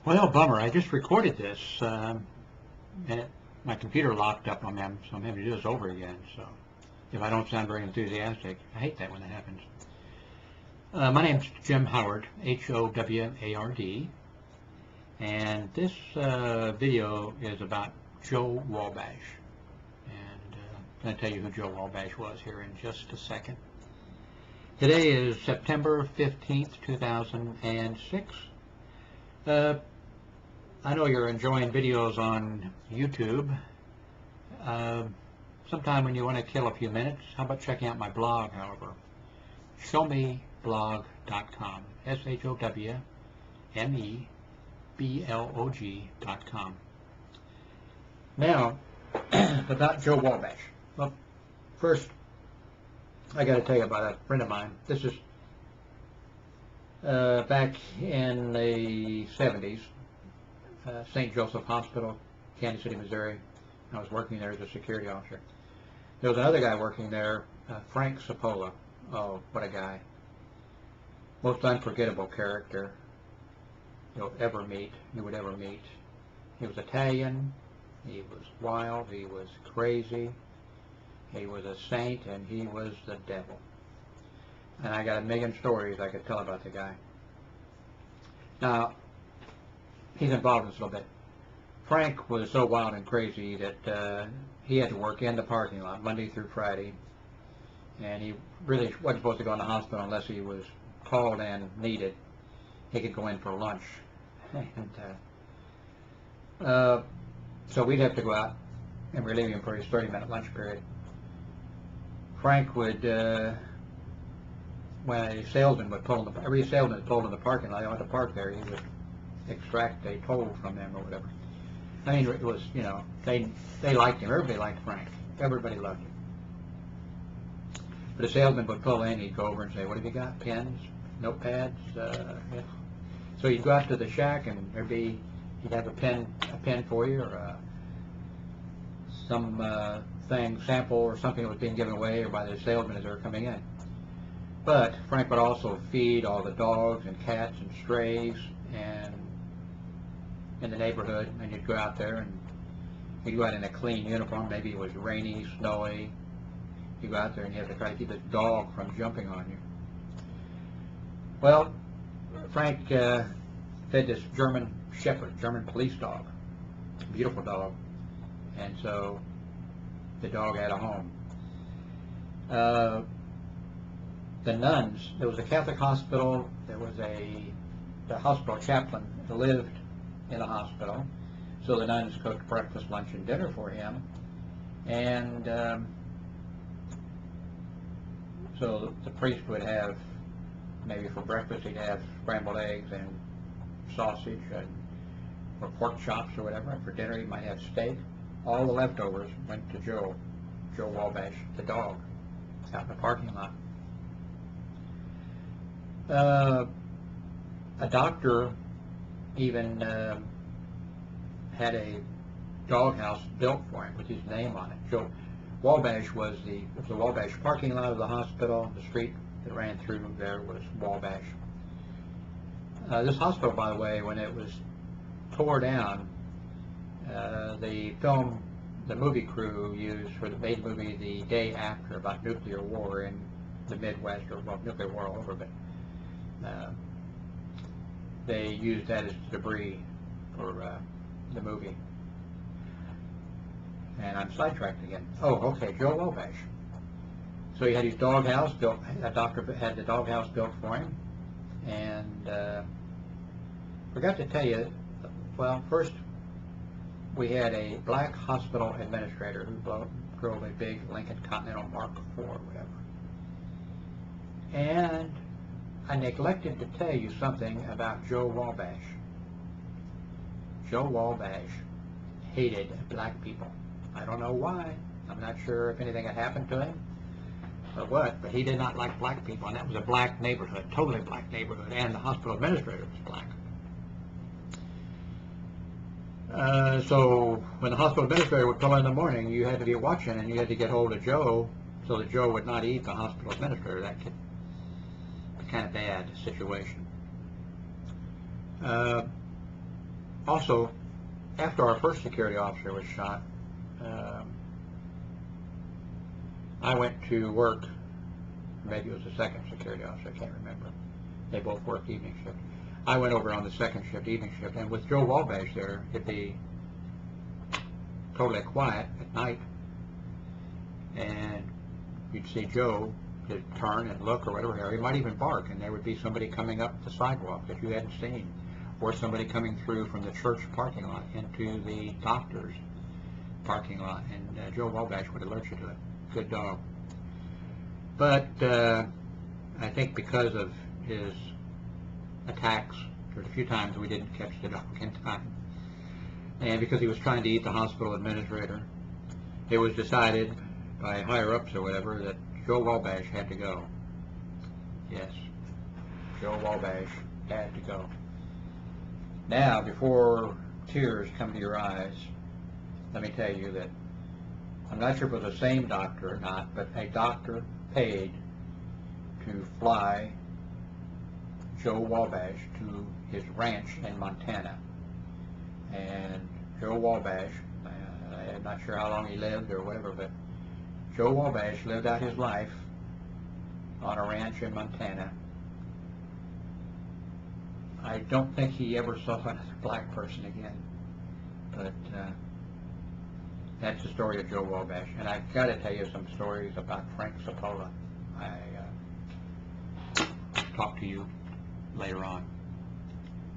Well, bummer. I just recorded this, and my computer locked up on me, so I'm having to do this over again. So if I don't sound very enthusiastic, I hate that when that happens. My name's Jim Howard, Howard, and this video is about Joe Wabash. And I'm going to tell you who Joe Wabash was here in just a second. Today is September 15th, 2006. I know you're enjoying videos on YouTube. Sometime when you want to kill a few minutes, how about checking out my blog, however? ShowMeblog.com. ShowMeblog.com. Now, about Joe Wabash. Well, first, I got to tell you about a friend of mine. This is back in the 70s, St. Joseph Hospital, Kansas City, Missouri. I was working there as a security officer. There was another guy working there, Frank Cipolla. Oh, what a guy. Most unforgettable character you would ever meet. He was Italian, he was wild, he was crazy, he was a saint, and he was the devil. And I got a million stories I could tell about the guy. Now, he's involved in this a little bit. Frank was so wild and crazy that he had to work in the parking lot Monday through Friday, and he really wasn't supposed to go in the hospital unless he was called and needed. He could go in for lunch. And so we'd have to go out and relieve him for his 30-minute lunch period. Frank would, when a salesman would pull in every salesman pulled in the parking lot, they went to park there, he would extract a toll from them or whatever. I mean, it was, you know, they liked him. Everybody liked Frank. Everybody loved him. But a salesman would pull in, he'd go over and say, "What have you got? Pens? Notepads?" Yeah. So he'd go out to the shack, and he'd have a pen for you, or some sample or something that was being given away, or by the salesman as they were coming in. But Frank would also feed all the dogs and cats and strays and in the neighborhood, and you'd go out there, and he'd go out in a clean uniform. Maybe it was rainy, snowy. You'd go out there and you have to try to keep this dog from jumping on you. Well, Frank fed this German shepherd, German police dog, beautiful dog, and so the dog had a home. The nuns, there was a Catholic hospital, there was the hospital chaplain who lived in the hospital, so the nuns cooked breakfast, lunch, and dinner for him, and so the priest would have, maybe for breakfast he'd have scrambled eggs and sausage or pork chops or whatever, and for dinner he might have steak. All the leftovers went to Joe Wabash, the dog, out in the parking lot. A doctor even had a doghouse built for him with his name on it. Joe Wabash was the Wabash parking lot of the hospital. The street that ran through there was Wabash. This hospital, by the way, when it was tore down, the movie crew used for the made movie The Day After, about nuclear war in the Midwest, or well, nuclear war all over, but they used that as debris for the movie. And I'm sidetracked again. Oh, okay, Joe Wabash. So he had his doghouse built. A doctor had the doghouse built for him, and forgot to tell you. Well, first we had a black hospital administrator who drove a big Lincoln Continental Mark IV or whatever. And I neglected to tell you something about Joe Wabash. Joe Wabash hated black people. I don't know why. I'm not sure if anything had happened to him or what, but he did not like black people, and that was a black neighborhood, totally black neighborhood, and the hospital administrator was black. So when the hospital administrator would come in the morning, you had to be watching, and you had to get hold of Joe so that Joe would not eat the hospital administrator. That could be kind of bad situation. Also, after our first security officer was shot, I went to work. Maybe it was the second security officer, I can't remember. They both worked evening shift. I went over on the second shift, evening shift, and with Joe Wabash there, it'd be totally quiet at night, and you'd see Joe to turn and look or whatever, or he might even bark, and there would be somebody coming up the sidewalk that you hadn't seen, or somebody coming through from the church parking lot into the doctor's parking lot, and Joe Wabash would alert you to it. Good dog. But I think because of his attacks, there's a few times we didn't catch the dog in time, and because he was trying to eat the hospital administrator, it was decided by higher-ups or whatever that Joe Wabash had to go. Yes, Joe Wabash had to go. Now, before tears come to your eyes, let me tell you that I'm not sure if it was the same doctor or not, but a doctor paid to fly Joe Wabash to his ranch in Montana. And Joe Wabash, I'm not sure how long he lived or whatever, but Joe Wabash lived out his life on a ranch in Montana. I don't think he ever saw another black person again, but that's the story of Joe Wabash. And I've got to tell you some stories about Frank Zapola. I'll talk to you later on.